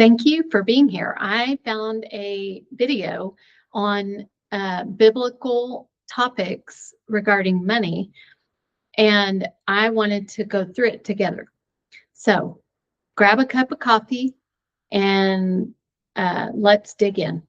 Thank you for being here. I found a video on biblical topics regarding money, and I wanted to go through it together. So grab a cup of coffee and let's dig in.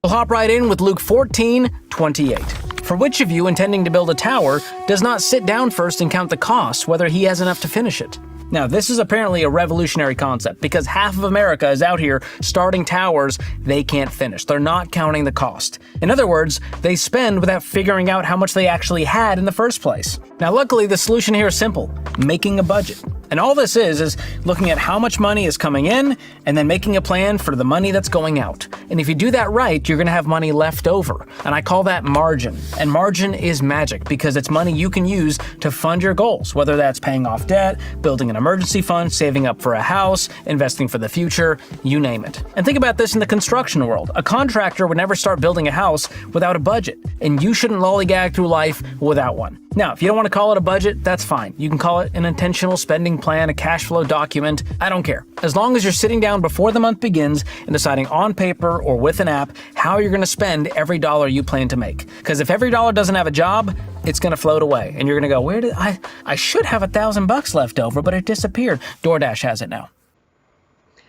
We'll hop right in with Luke 14:28. For which of you intending to build a tower does not sit down first and count the cost, whether he has enough to finish it? Now, this is apparently a revolutionary concept because half of America is out here starting towers they can't finish. They're not counting the cost. In other words, they spend without figuring out how much they actually had in the first place. Now, luckily, the solution here is simple: making a budget. And all this is looking at how much money is coming in and then making a plan for the money that's going out. And if you do that right, you're going to have money left over. And I call that margin. And margin is magic because it's money you can use to fund your goals, whether that's paying off debt, building an emergency fund, saving up for a house, investing for the future, you name it. And think about this in the construction world. A contractor would never start building a house without a budget, and you shouldn't lollygag through life without one. Now, if you don't want to call it a budget, that's fine. You can call it an intentional spending plan, a cash flow document. I don't care. As long as you're sitting down before the month begins and deciding on paper or with an app how you're going to spend every dollar you plan to make. Because if every dollar doesn't have a job, it's going to float away. And you're going to go, where did I should have $1,000 left over, but it disappeared. DoorDash has it now.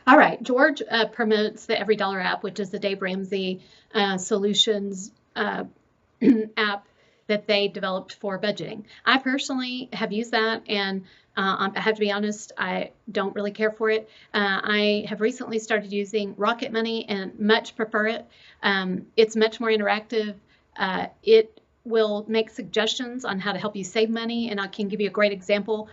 All right. George promotes the Every Dollar app, which is the Dave Ramsey solutions app that they developed for budgeting. I personally have used that, and I have to be honest, I don't really care for it. I have recently started using Rocket Money and much prefer it. It's much more interactive. It will make suggestions on how to help you save money, and I can give you a great example.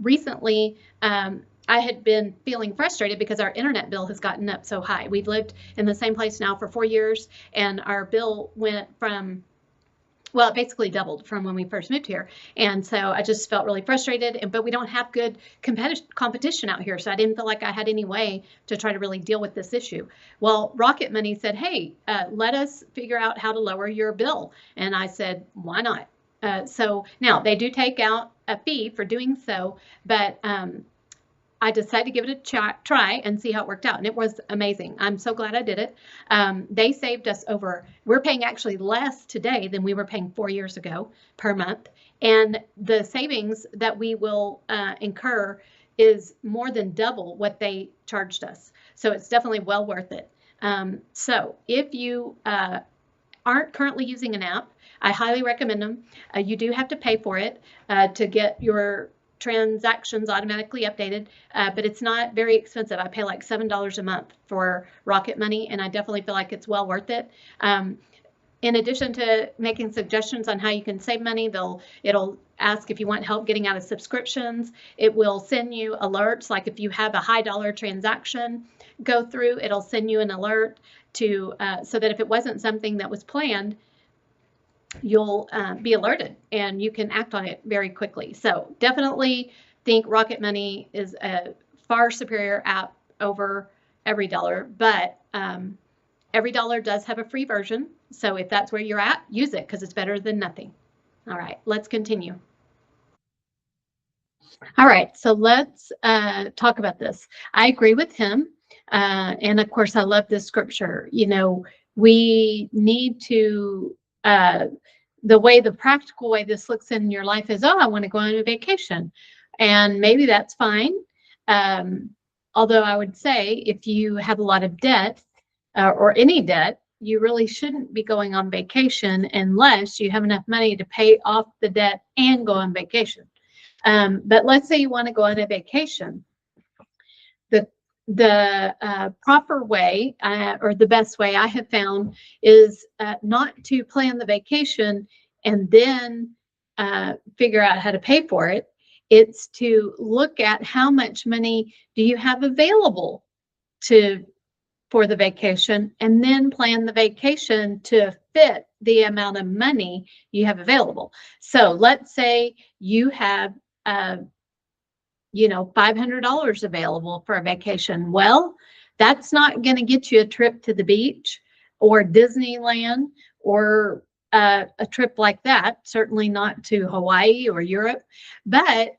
Recently, I had been feeling frustrated because our internet bill has gotten up so high. We've lived in the same place now for 4 years, and our bill went from, well, it basically doubled from when we first moved here. And so I just felt really frustrated, but we don't have good competition out here. So I didn't feel like I had any way to try to really deal with this issue. Well, Rocket Money said, hey, let us figure out how to lower your bill. And I said, why not? So now they do take out a fee for doing so, but I decided to give it a try and see how it worked out. And it was amazing. I'm so glad I did it. They saved us we're paying actually less today than we were paying 4 years ago per month. And the savings that we will incur is more than double what they charged us. So it's definitely well worth it. So if you aren't currently using an app, I highly recommend them. You do have to pay for it to get your transactions automatically updated, but it's not very expensive. I pay like $7 a month for Rocket Money, and I definitely feel like it's well worth it. In addition to making suggestions on how you can save money, it'll ask if you want help getting out of subscriptions. It will send you alerts, like if you have a high dollar transaction go through, it'll send you an alert to so that if it wasn't something that was planned, you'll be alerted and you can act on it very quickly. So definitely think Rocket Money is a far superior app over Every Dollar, but Every Dollar does have a free version. So if that's where you're at, use it because it's better than nothing. All right, let's continue. All right, so let's talk about this. I agree with him. And of course, I love this scripture. You know, we need to the practical way this looks in your life is, I want to go on a vacation. And maybe that's fine. Although I would say if you have a lot of debt or any debt, you really shouldn't be going on vacation unless you have enough money to pay off the debt and go on vacation. But let's say you want to go on a vacation. The proper way or the best way I have found is not to plan the vacation and then figure out how to pay for it. It's to look at how much money do you have available for the vacation, and then plan the vacation to fit the amount of money you have available. So let's say you have $500 available for a vacation. Well, that's not going to get you a trip to the beach or Disneyland or a trip like that. Certainly not to Hawaii or Europe, but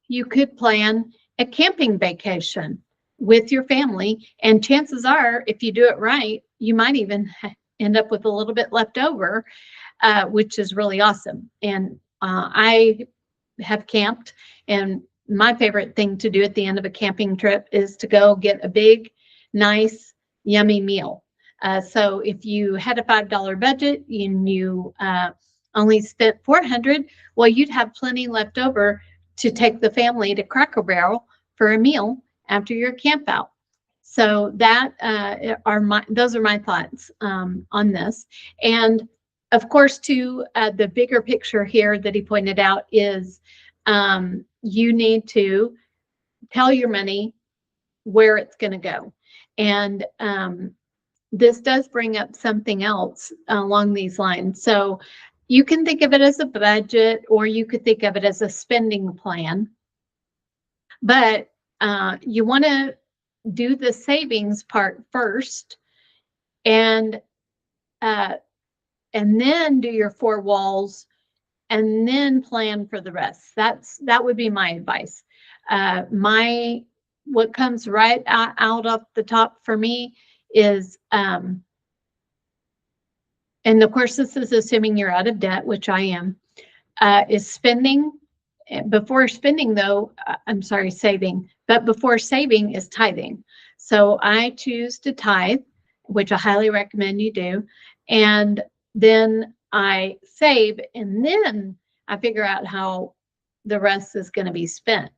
you could plan a camping vacation with your family. And chances are, if you do it right, you might even end up with a little bit left over, which is really awesome. And I have camped, and my favorite thing to do at the end of a camping trip is to go get a big, nice, yummy meal. So if you had a $5 budget and you only spent 400, well, you'd have plenty left over to take the family to Cracker Barrel for a meal after your camp out. So that those are my thoughts on this. And of course, too, the bigger picture here that he pointed out is you need to tell your money where it's going to go. And this does bring up something else along these lines. So you can think of it as a budget, or you could think of it as a spending plan. But you want to do the savings part first, and then do your four walls, and then plan for the rest. That would be my advice. What comes right out of the top for me is, and of course this is assuming you're out of debt, which I am, is spending. Before spending though, I'm sorry, saving, but before saving is tithing. So I choose to tithe, which I highly recommend you do. And then I save, and then I figure out how the rest is going to be spent.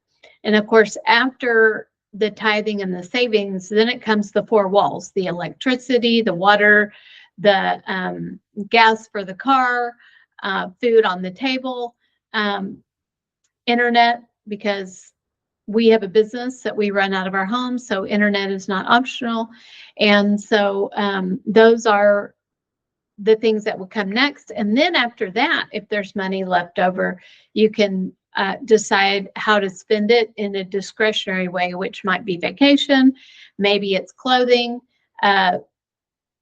And of course, after the tithing and the savings, then it comes the four walls: the electricity, the water, the gas for the car, food on the table, internet, because we have a business that we run out of our home, so internet is not optional. And so those are the things that will come next. And then after that, if there's money left over, you can decide how to spend it in a discretionary way, which might be vacation, maybe it's clothing. And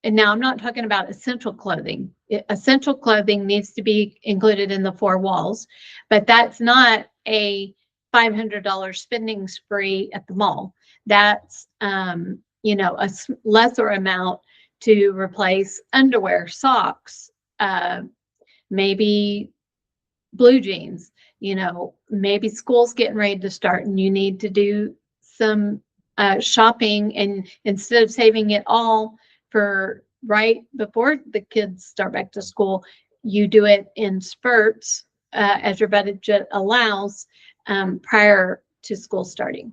now I'm not talking about essential clothing. Essential clothing needs to be included in the four walls, but that's not a $500 spending spree at the mall. That's a lesser amount to replace underwear, socks, maybe blue jeans. Maybe school's getting ready to start and you need to do some shopping, and instead of saving it all for right before the kids start back to school, you do it in spurts as your budget allows prior to school starting.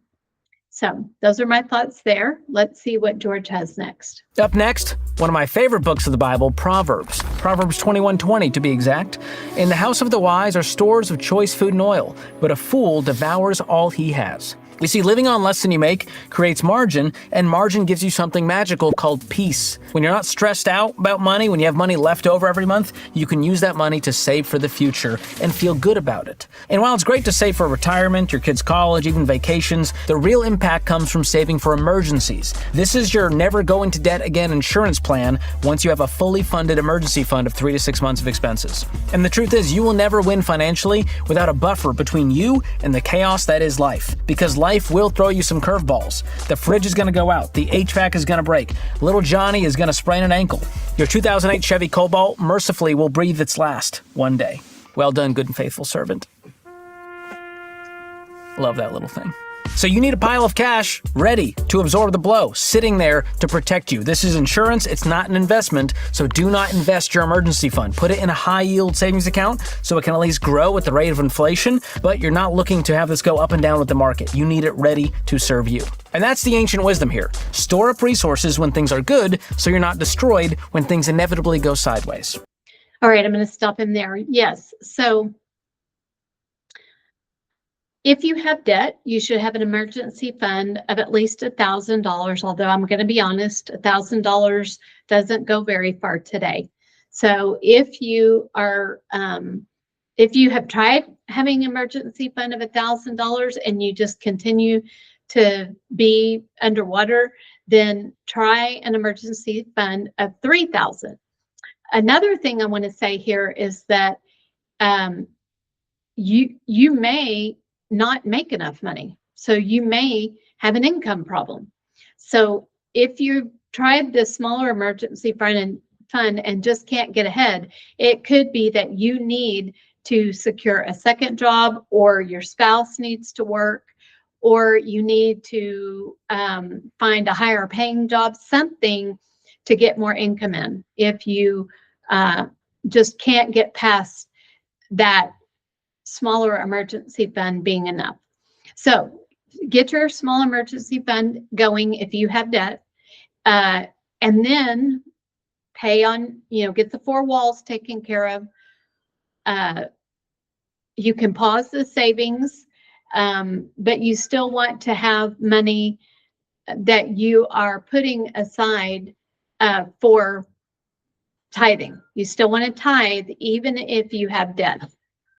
So those are my thoughts there. Let's see what George has next. Up next, one of my favorite books of the Bible, Proverbs. Proverbs 21:20 to be exact. In the house of the wise are stores of choice food and oil, but a fool devours all he has. You see, living on less than you make creates margin, and margin gives you something magical called peace. When you're not stressed out about money, when you have money left over every month, you can use that money to save for the future and feel good about it. And while it's great to save for retirement, your kids' college, even vacations, the real impact comes from saving for emergencies. This is your never go into debt again insurance plan once you have a fully funded emergency fund of 3 to 6 months of expenses. And the truth is, you will never win financially without a buffer between you and the chaos that is life. Because life will throw you some curveballs. The fridge is going to go out. The HVAC is going to break. Little Johnny is going to sprain an ankle. Your 2008 Chevy Cobalt mercifully will breathe its last one day. Well done, good and faithful servant. Love that little thing. So you need a pile of cash ready to absorb the blow, sitting there to protect you. This is insurance. It's not an investment, so do not invest your emergency fund. Put it in a high-yield savings account so it can at least grow at the rate of inflation, but you're not looking to have this go up and down with the market. You need it ready to serve you. And that's the ancient wisdom here. Store up resources when things are good so you're not destroyed when things inevitably go sideways. All right, I'm going to stop in there. Yes, so if you have debt, you should have an emergency fund of at least $1,000, although I'm going to be honest, $1,000 doesn't go very far today. So if you have tried having an emergency fund of $1,000 and you just continue to be underwater, then try an emergency fund of $3,000. Another thing I want to say here is that you may not make enough money. So you may have an income problem. So if you tried the smaller emergency fund and just can't get ahead, it could be that you need to secure a second job, or your spouse needs to work, or you need to find a higher paying job, something to get more income in. If you just can't get past that smaller emergency fund being enough. So get your small emergency fund going if you have debt, and then pay on, get the 4 walls taken care of. You can pause the savings, but you still want to have money that you are putting aside for tithing. You still want to tithe even if you have debt.